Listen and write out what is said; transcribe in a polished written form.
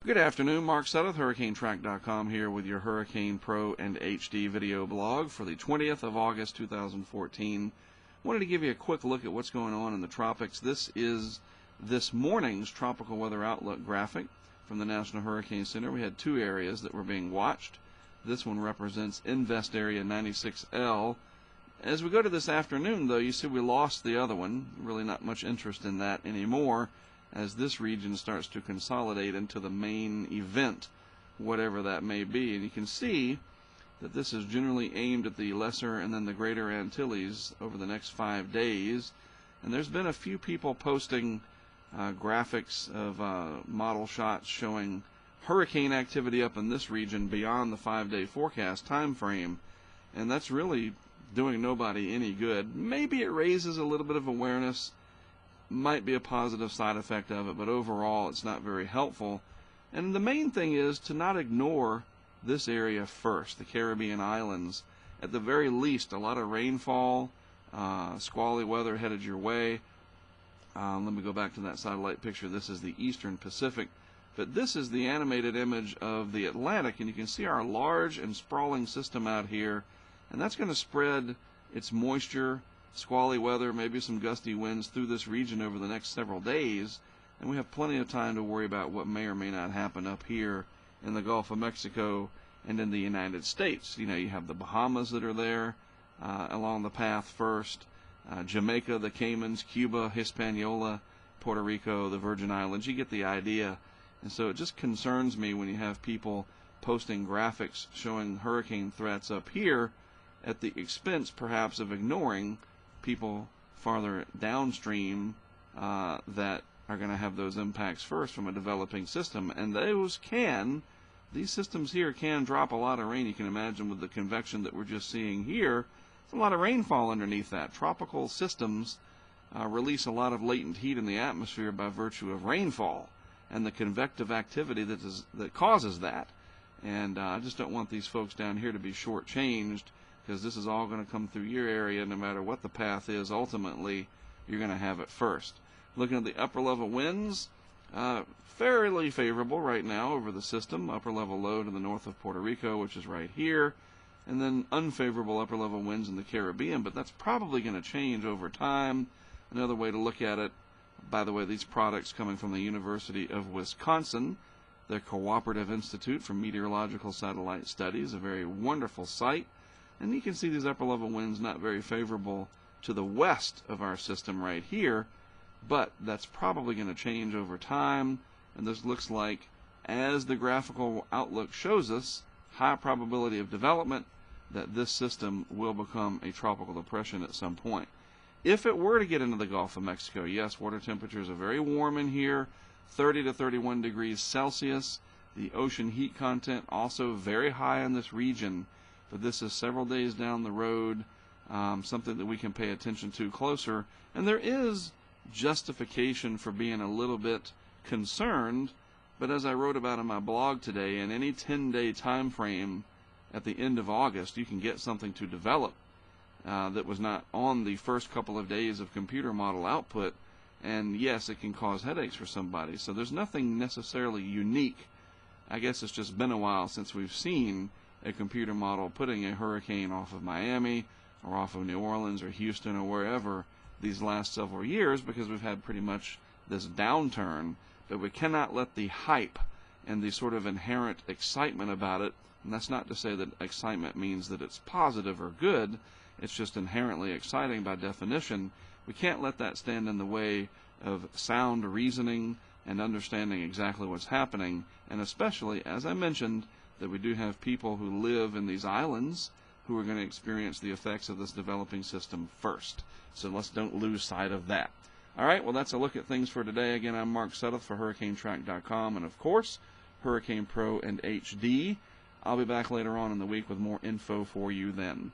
Good afternoon, Mark Sudduth, HurricaneTrack.com here with your Hurricane Pro and HD video blog for the 20th of August 2014. Wanted to give you a quick look at what's going on in the tropics. This is this morning's tropical weather outlook graphic from the National Hurricane Center. We had two areas that were being watched. This one represents Invest Area 96L. As we go to this afternoon, though, you see we lost the other one. Really not much interest in that anymore, as this region starts to consolidate into the main event, whatever that may be. And you can see that this is generally aimed at the lesser and then the greater Antilles over the next 5 days. And there's been a few people posting graphics of model shots showing hurricane activity up in this region beyond the 5-day forecast time frame. And that's really doing nobody any good. Maybe it raises a little bit of awareness, might be a positive side effect of it, but overall it's not very helpful. And the main thing is to not ignore this area first, the Caribbean islands. At the very least, a lot of rainfall, squally weather headed your way. Let me go back to that satellite picture. This is the Eastern Pacific, but this is the animated image of the Atlantic, and you can see our large and sprawling system out here, and that's going to spread its moisture, squally weather, maybe some gusty winds through this region over the next several days, and we have plenty of time to worry about what may or may not happen up here in the Gulf of Mexico and in the United States. You know, you have the Bahamas that are there along the path first, Jamaica, the Caymans, Cuba, Hispaniola, Puerto Rico, the Virgin Islands. You get the idea. And so it just concerns me when you have people posting graphics showing hurricane threats up here at the expense perhaps of ignoring people farther downstream that are going to have those impacts first from a developing system. And these systems here can drop a lot of rain. You can imagine with the convection that we're just seeing here, there's a lot of rainfall underneath that. Tropical systems release a lot of latent heat in the atmosphere by virtue of rainfall and the convective activity that causes that. And I just don't want these folks down here to be shortchanged, because this is all going to come through your area. No matter what the path is, ultimately you're going to have it first. Looking at the upper level winds, fairly favorable right now over the system. Upper level low to the north of Puerto Rico, which is right here, and then unfavorable upper level winds in the Caribbean, but that's probably going to change over time. Another way to look at it, by the way, these products coming from the University of Wisconsin, their Cooperative Institute for Meteorological Satellite Studies, a very wonderful site. And you can see these upper level winds not very favorable to the west of our system right here, but that's probably going to change over time. And this looks like, as the graphical outlook shows us, high probability of development that this system will become a tropical depression at some point. If it were to get into the Gulf of Mexico, yes, water temperatures are very warm in here, 30 to 31 degrees Celsius. The ocean heat content also very high in this region. But this is several days down the road, something that we can pay attention to closer. And there is justification for being a little bit concerned, but as I wrote about in my blog today, in any 10-day time frame at the end of August, you can get something to develop that was not on the first couple of days of computer model output, and yes, it can cause headaches for somebody. So there's nothing necessarily unique. I guess it's just been a while since we've seen a computer model putting a hurricane off of Miami or off of New Orleans or Houston or wherever these last several years, because we've had pretty much this downturn. But we cannot let the hype and the sort of inherent excitement about it, and that's not to say that excitement means that it's positive or good, it's just inherently exciting by definition. We can't let that stand in the way of sound reasoning and understanding exactly what's happening, and especially, as I mentioned, that we do have people who live in these islands who are going to experience the effects of this developing system first. So let's don't lose sight of that. All right, well, that's a look at things for today. Again, I'm Mark Sudduth for HurricaneTrack.com and, of course, Hurricane Pro and HD. I'll be back later on in the week with more info for you then.